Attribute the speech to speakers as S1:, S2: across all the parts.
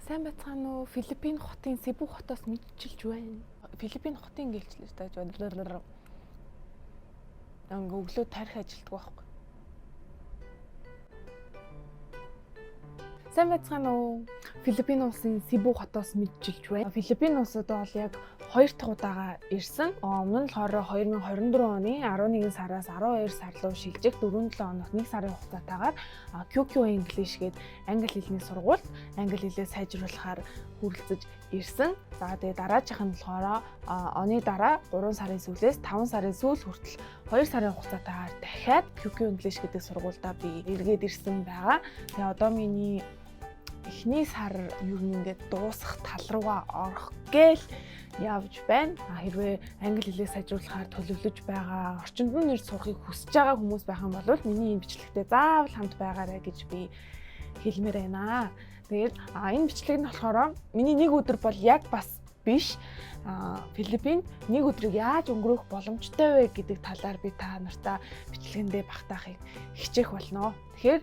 S1: Сайн байцгаана уу? Филиппин хотын Сибу хотоос мэдчилж байна. Филиппин хотын гэлчлээ тааж байна. Өглөө тарих ажилтдаг байхгүй. Сайн байцгаана уу? Филиппин улсын Сибу хотоос мэдчилж байна. Филиппин улсад бол яг 2 дахь удаага ирсэн. Өмнө нь болохоор 2024 оны 11 сараас 12 сар руу шилжих 4-7 хоног 1 сарын хугацаатаагаар QQ English гээд англи хэлний сургуульд англи хэлээ сайжруулахаар хүрэлцэж ирсэн. За тэгээ дараагийнх нь болохоор оны дараа 3 сарын сүүлээс 5 сарын сүүл хүртэл 2 сарын хугацаатаагаар дахиад QQ English гэдэг сургуульдаа би эргээд ирсэн байгаа. Тэгээ одоо миний эхний сар юу нэгээд дуусах тал руугаа орох гээл явж байна. Хэрвээ англи хэлээ сайжруулахаар төлөвлөж байгаа, орчинд нь нэр сурахыг хүсэж байгаа хүмүүс байх юм бол миний энэ бичлэгтээ заавал хамт байгаарай гэж би хэлмээр байна. Тэгээд энэ бичлэг нь болохоор миний нэг өдөр бол яг бас биш. Филиппин нэг өдрийг яаж өнгөрөөх боломжтой вэ гэдэг талаар би та нартай бичлэгэндээ багтаахыг хичээх болно. Тэгэхээр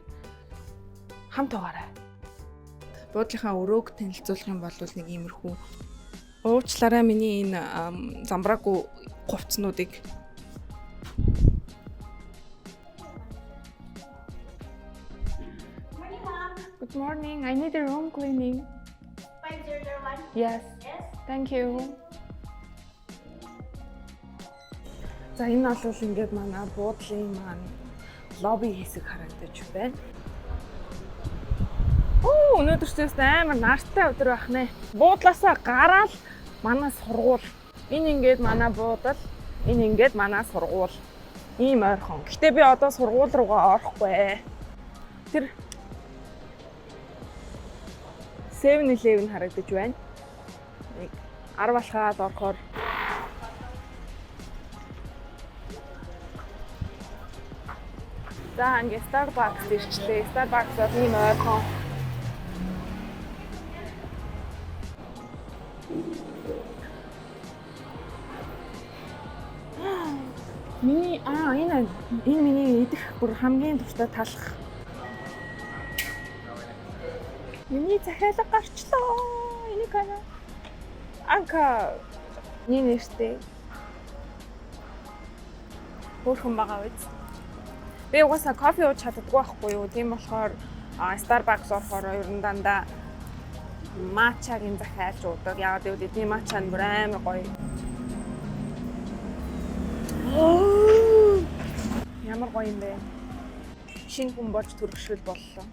S1: хамт байгаарай. Буудлынхаа өрөөг танилцуулах юм бол нэг иймэрхүү уучлаарай миний энэ замбраагүй хувцснуудыг. Good morning. I need a room cleaning.
S2: 5001?
S1: Yes.
S2: Yes.
S1: Thank you. За энэ бол ингээд манай буудлын маань лобби хэсэг харагдаж байна. Өнөөдөр ч амар нартай өдөр байх нэ. Буудлаасаа гараад манай сургууль. Энэ ингээд манай буудал, энэ ингээд манай сургууль. Ийм ойрхон. Гэтэ би одоо сургууль руугаа орохгүй. Тэр 7-Eleven харагдаж байна. Нэг 10 болоход орохоор. За ингээд Starbucks ирчлээ. Starbucks-аар ийм ойрхон. Энэ миний идэх бүр хамгийн дуртай талах. Миний захиалга гарчлаа. Энийг аа. Анка нэг нэртэй. Хөөрхөн байгаа биз. Би угаасаа кофе ууж чаддаггүй байхгүй юу. Тийм болохоор Starbucks орохоор ер нь дандаа матчагийн захиалж уудаг. Яагаад гэвэл эдний матча нь бүр амар гоё. Ямар гоё юм бэ? Шинэ хүн болж төрөгшөл боллоо.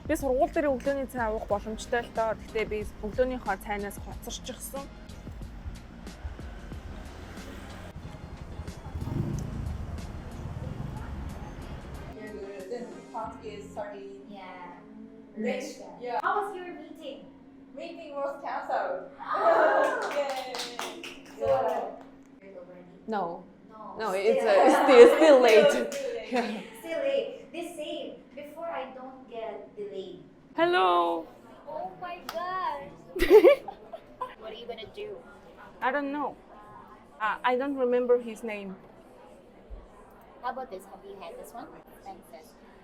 S1: Би сургууль дээр өглөөний цай уух боломжтой л доо. Гэхдээ би өглөөнийхөө цайнаас хоцорчихсон.
S2: Yeah. How was your meeting?
S3: Meeting was cancelled. Yay!
S1: No.
S2: No,
S1: It's
S2: still,
S1: still late.
S2: still late. The same. Before I don't get delayed.
S1: Hello.
S2: Oh my gosh. What are you gonna do?
S1: I don't know. I don't remember his name.
S2: How about this? Have you had this one? Thanks.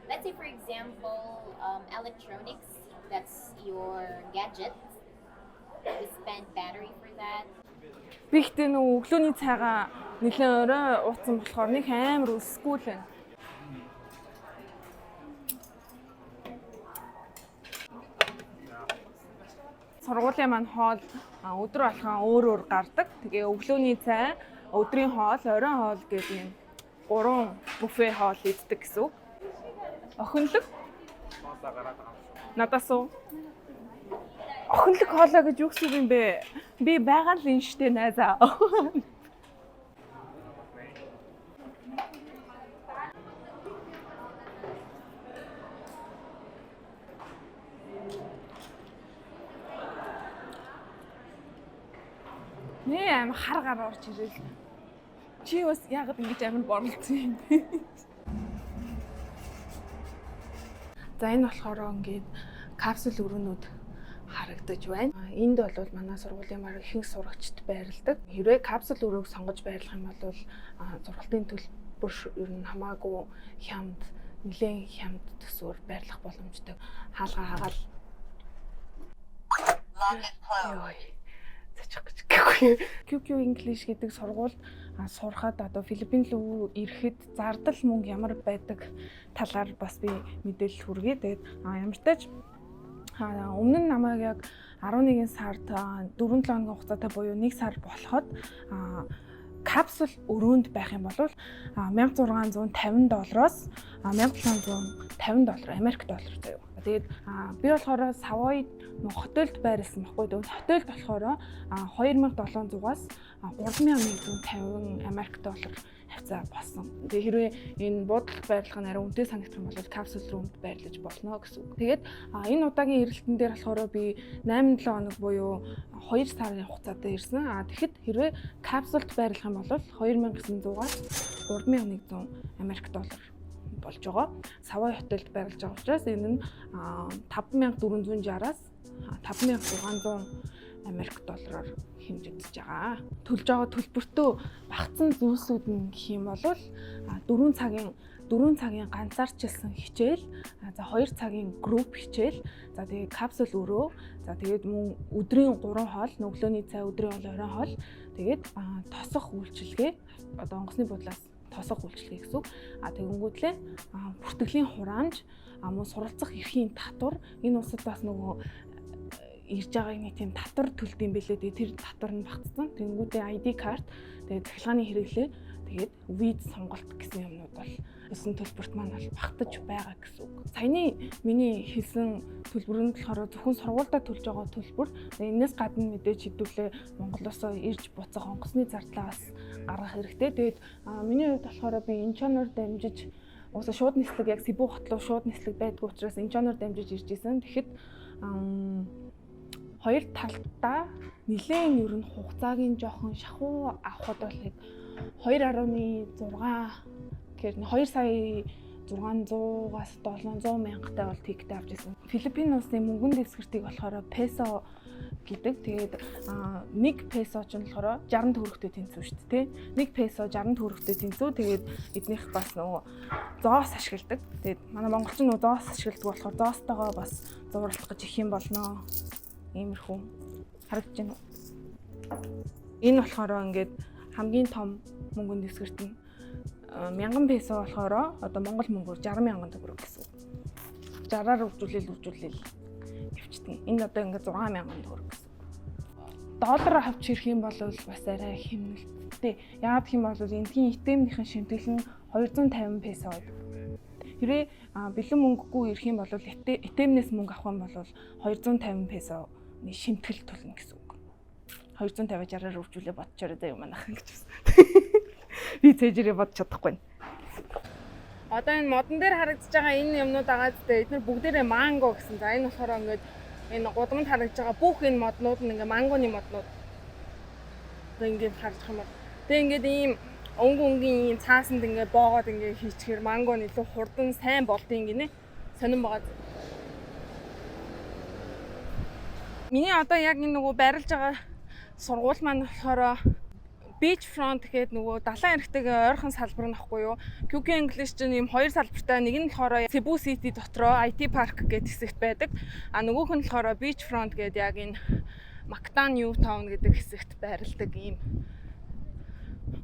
S2: Let's say, for example, electronics. That's your gadget. You spend battery for that.
S1: Би ихтэй нөө өглөөний цайгаа нэлээд орой ууцсан болохоор нэг амар өсөхгүй л байна. Сургуулийн маань хоол өдөр болгон өөр гардаг. Тэгээ өглөөний цай, өдрийн хоол, оройн хоол гэдэг юм 3 буфе хоол иддэг гэсэн үг. Охинлог? Надаас уу? Охинлог хоолоо гэж юу гэсэн юм бэ? Би байгаа л энэ штэ найзаа. Нээ аим хар гар орж ирэл. Чи бас яагаад ингэж амар борлцсон юм бэ? За энэ болохоор ингээд капсул өрөөнүүд харагдаж байна. Энд бол манай сургуулийн маань ихэнх сурагчид байрладаг. Хэрвээ капсул өрөөг сонгож байрлах юм бол сургалтын төлбөр ер нь хамаагүй нэлээд хямд төсөөр байрлах боломжтой. Хаалгаа хагаал
S4: lock is closed.
S1: Цачих гэж гэхгүй. QQ English гэдэг сургууль сурахад одоо Филиппин руу ирэхэд зардал мөнгө ямар байдаг талаар бас би мэдээлэл хүргэе. Тэгээд ямар ч тач өмнө нь намайг яг 11 сард 4-7 хоногийн хугацаатай буюу 1 сар болоход капсул өрөөнд байх юм бол $1650-оос $1750 Америк доллар заяа. Тэгээд би болохоор Savoy хотелд байрласан байхгүй. Тэгээд хотелд болохоор $2700-аас $3150 Америк доллар хавцаа болсон. Тэгээд хэрвээ энэ буудалд байрлах нь арай үнэтэй санагдах юм бол капсул руунд байрлаж болно гэсэн үг. Тэгээд энэ удаагийн эрэлтэн дээр болохоор би 8-7 хоног буюу 2 сарын хугацаатай ирсэн. Тэгэхэд хэрвээ капсулд байрлах юм бол $2900-аас $3100 Америк доллар болж байгаа. Savoy хотелд байрлаж байгаа учраас энэ нь $5460-аас $5600 Америк доллараар хэмжигдэж байгаа. Төлж байгаа төлбөртөө багцсан зүйлсүүд нь гэх юм бол 4 цагийн ганцаарчилсан хичээл, за 2 цагийн групп хичээл, за тэгээд капсул өрөө, за тэгээд мөн өдрийн 3 хоол, өглөөний цай, өдрийн оройн хоол, тэгээд тосох үйлчилгээ, одоо онгоцны бодлоос тосох үйлчилгээ гэсэн үг. Тэгэнгүүтлээ бүртгэлийн хураамж, мөн суралцах эрхийн татвар, энэ усад бас нөгөө ирж байгаа нэг тийм татвар төлдөг юм бэлээ. Тэр татвар нь багтсан. Тэнгүүдээ ID карт, тэгээд цахилгааны хэрэглээ, тэгээд виз сонголт гэсэн юмнууд бол өсөн төлбөрт маань бол багтаж байгаа гэсэн үг. Саяны миний хэлсэн төлбөр нь болохоор зөвхөн сургуультай төлж байгаа төлбөр. Энээс гадна мэдээж хэдүүлээ Монголоос ирж буцах онгоцны зардлаа бас гаргах хэрэгтэй. Тэгээд миний хувьд болохоор би Инчоноор дамжиж уусаа шууд нислэг яг Сибу хот руу шууд нислэг байдгүй учраас Инчоноор дамжиж ирж исэн. Тэгэхэд хоёр талдаа нэлээд ер нь хугацаагийн жоохон шахуу авахд бол яг 2.6 гэхээр 2 сая 600-аас 700 мянгатай бол тиктэй авч ирсэн. Филиппин улсын мөнгөн дэвсгэртийг болохоор песо гэдэг. Тэгээд 1 песо ч нь болохоор 60 төгрөгтэй тэнцүү шүү дээ, тий. 1 песо 60 төгрөгтэй тэнцүү. Тэгээд эднийх бас нөгөө зоос ашигладаг. Тэгээд манай монголчин нөгөө зоос ашигладаг болохоор зоостойгоо бас зурлах гэж их юм болно. Иймэрхүү харагдаж байна уу? Энэ болохоор ингээд хамгийн том мөнгөн дэвсгэрт нь 1000 песо болохоор одоо монгол мөнгөөр 60,000 төгрөг гэсэн. 60-аар үржүүлэл явчихдаг. Энэ одоо ингээд 6,000 төгрөг гэсэн. Доллараар авч ирэх юм бол бас арай хэмнэлттэй. Яагаад гэх юм бол эндхийн итемнийхэн шимтгэл нь 250 песо байдаг. Хэрвээ бэлэн мөнгөгүй ирэх юм бол итемнээс мөнгө авах юм бол 250 песо шимтгэл төлнө гэсэн үг. 250 60-аар үржүүлээ бодчоорой заа юм манайх гэж байна. Би цэжрээ бодож чадахгүй. Одоо энэ модон дээр харагдаж байгаа энэ юмнууд агаад тэ эдгээр бүгдээрээ манго гэсэн. За энэ болохоор ингээд энэ гудамд харагдаж байгаа бүх энэ моднууд нь ингээ мангоны моднууд. Одоо ингээд харж байгаа юм бол. Тэг ингээд ийм өнгөнгийн ийм цаасанд ингээ боогод ингээ хийчихэр манго нэлээд хурдан сайн болдгийн гинэ. Сонирн байгаа. Миний одоо яг энэ нөгөө барилж байгаа сургууль маань болохоор Beach Front гэдэг нөгөө далайн эрэгтэйгээ ойрхон салбар нь ахгүй юу. QQ English чинь ийм хоёр салбартай. Нэг нь болохоор Cebu City дотроо IT Park гэдэг хэсэгт байдаг. Нөгөөх нь болохоор Beach Front гэдэг яг энэ Mactan New Town гэдэг хэсэгт байрладаг ийм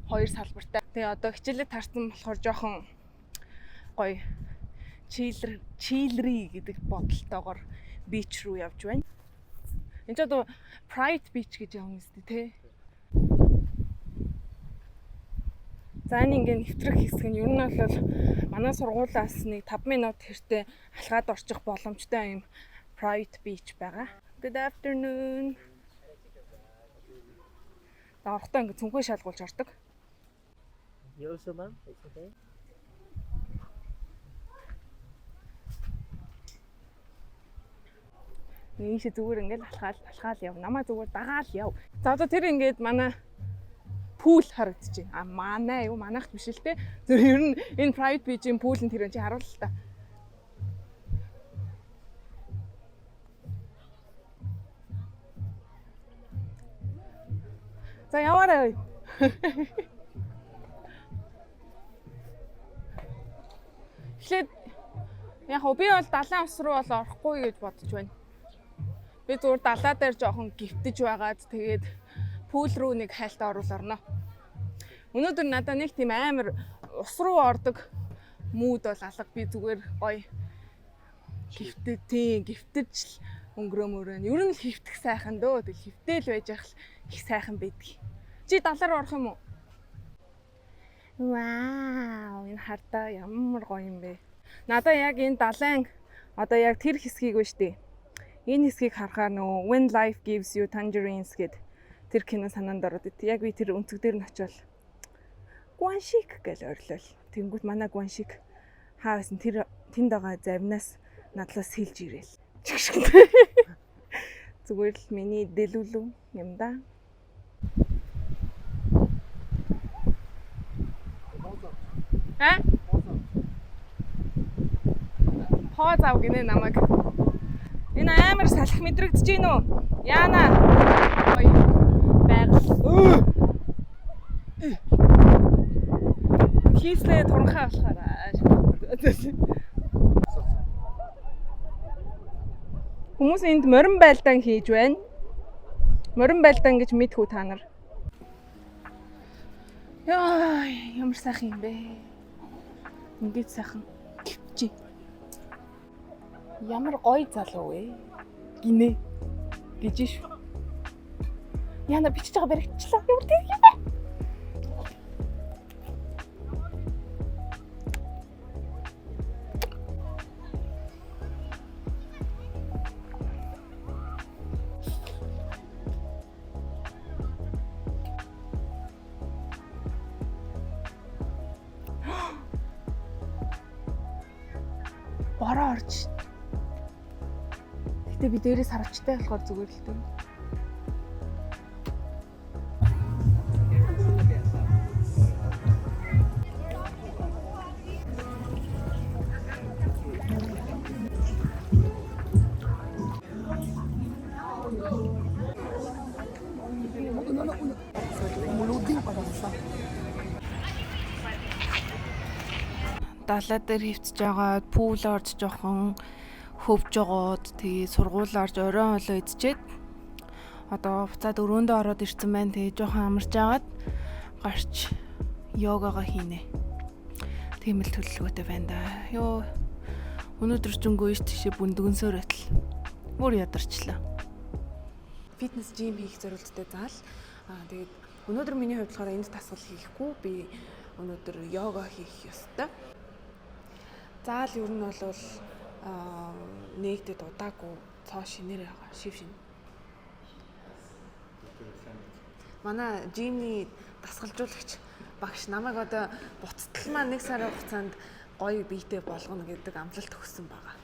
S1: хоёр салбартай. Тэгээ одоо хичээлээ тарсан болохоор жоохон гоё чилри гэдэг бодолтойгоор beach руу явж байна. Энд ч одоо Pride Beach гэж юм өстэй тий. За энэ ингээ нэвтрэх хэсэг нь ер нь бол манай сургуулиас нэг 5 минут хэртээ алхаад орчих боломжтой юм Pride Beach байгаа. Good afternoon. Давхтаа ингээ цүнхээ шалгуулж ордог.
S5: You also, ma'am? It's okay.
S1: Нийш зүгээр ингээд алхаал яв. Намаа зүгээр дагаал яв. За одоо тэр ингээд манай пул харагдаж байна. Манай юу манайх биш л те. Зөв ер нь энэ private beach-ийн пул нь тэр энэ чи харуул л та. За яваарай. Эхлээд яг би бол далайн ус руу бол орохгүй гэж бодож байна. Би зүгээр далаа дээр жоохон гівтэж байгаад тэгээд пул руу нэг хайлтаа оруулах орно. Өнөөдөр надад нэг тийм амар ус руу ордог мууд бол алга. Би зүгээр гоё гівтэж өнгөрөөмөрөө. Ер нь л хөвтөх сайхан дөө. Тэгэл хөвтэйл байж ах их сайхан байдаг. Чи далаар орох юм уу? Вау, энэ хартаа ямар гоё юм бэ. Надаа яг энэ далайн одоо яг тэр хэсгийг ба штэ. Энэ хэсгийг харахаар нөгөө When Life Gives You Tangerines гэд тэр кино санаанд ороод ит. Яг би тэр өнцөг дээр нь очивол Гуаншик гэж орлол. Тэнгүүт манай Гуаншик хаасан тэр тэнд байгаа завнаас надлаас сэлж ирээл. Зүгээр л миний дэлүүлв юм да. Пооз ав гинэ намайг. Энэ амар салах мэдрэгдэж гин үү? Яана. Ой. Байгаль. Хийслээ туранхаа болохоор. Хүмүүс энд морин байлдаан хийж байна. Морин байлдаан гэж мэдхүү та нар. Яа, ямар сайхан юм бэ? Ингээд сайхан гівчи. Ямар гоё залуу вэ? Гинэ. Гэж шүү. Яна бичиж байгаа баригдчихлаа. Ямар тийм юм бэ? Бороо орж. Гэтэ би дээрээс харавчтай болохоор зүгээр л дээ. Далаа дээр хөвцөж байгаа пул орж жоохон хөвж жогоод тэгээ сургууль орж оройн хоолоо идчихэд одоо буцаад өрөөндөө ороод ирсэн байна. Тэгээ жоохон амарч агаад гарч йогага хийнэ. Тийм л төлөвлөгөөтэй байна да. Йоо. Өнөөдөр ч өнгөө иш тийшээ бүндгэнсээр байтал. Бүр ядарчлаа. Фитнес жим хийх зорилттой заал. Тэгээд өнөөдөр миний хувьд болохоор энд тасгал хийхгүй. Би өнөөдөр йога хийх ёстой. Заал ер нь бол нэгдэд удаагүй цоо шинээр байгаа. Шив шин. Манай жимний дасгалжуулагч багш намайг одоо буцтал маань 1 сарын хугацаанд гоё биетэй болгоно гэдэг амлалт өгсөн байгаа.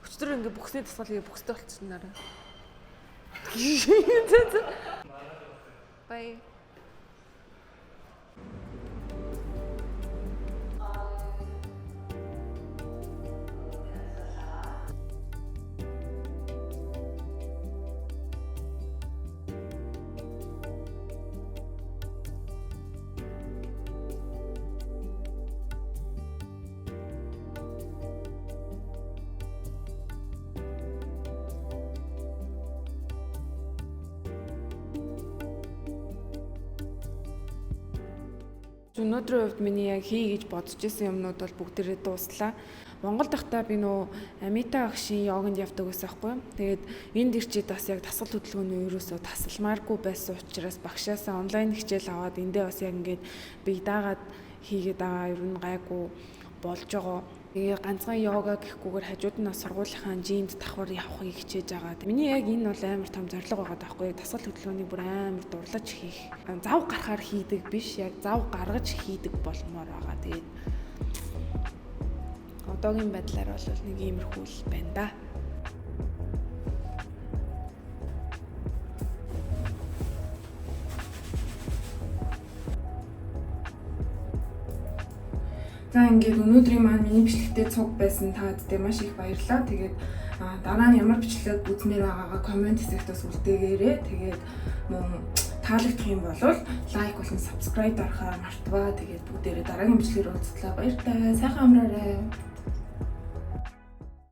S1: Өчтөр ингээ бүхсний дасгал хийгээ бүхстэй болчихсон нараа. Бай. Өнөөдрийн хувьд миний яг хий гэж бодож исэн юмнууд бол бүгдээрээ дууслаа. Монгол дахтаа би нөө Амита агшийн йоганд явдаг байсан байхгүй. Тэгээд энд ирчээд бас яг дасгал хөдөлгөөний ерөөсөө тасалмааргүй байсан учраас багшаасаа онлайн хичээл аваад эндээ бас яг ингээд бие даагаад хийгээд байгаа ер нь гайгүй болж байгаа. Тэгээ ганцхан йога гэхгүйгээр хажууд нь сургуулийнхаа жимд давхар явахыг хичээж байгаа. Миний яг энэ бол амар том зорилго байгаа даахгүй. Дасгал хөдөлгөөнийг бүр амар дурлаж хийх. Зав гарахаар хийдэг биш, яг зав гаргаж хийдэг болмоор байгаа. Тэгээд одоогийн байдлаар бол нэг иймэрхүү л байна да. За ингээд өнөөдрийн маань миний бичлэгтээ цуг байсан та бүхэнд маш их баярлалаа. Тэгээд дараа нь ямар бичлэг үзнээр байгаагаа комент хэсэгтээс үлдээгээрэй. Тэгээд мөн таалагдах юм бол лайк болон subscribe дарахаар мартваа. Тэгээд бүгдээрээ дараагийн бичлэгээр уулзлаа. Баяртай. Сайхан амраарай.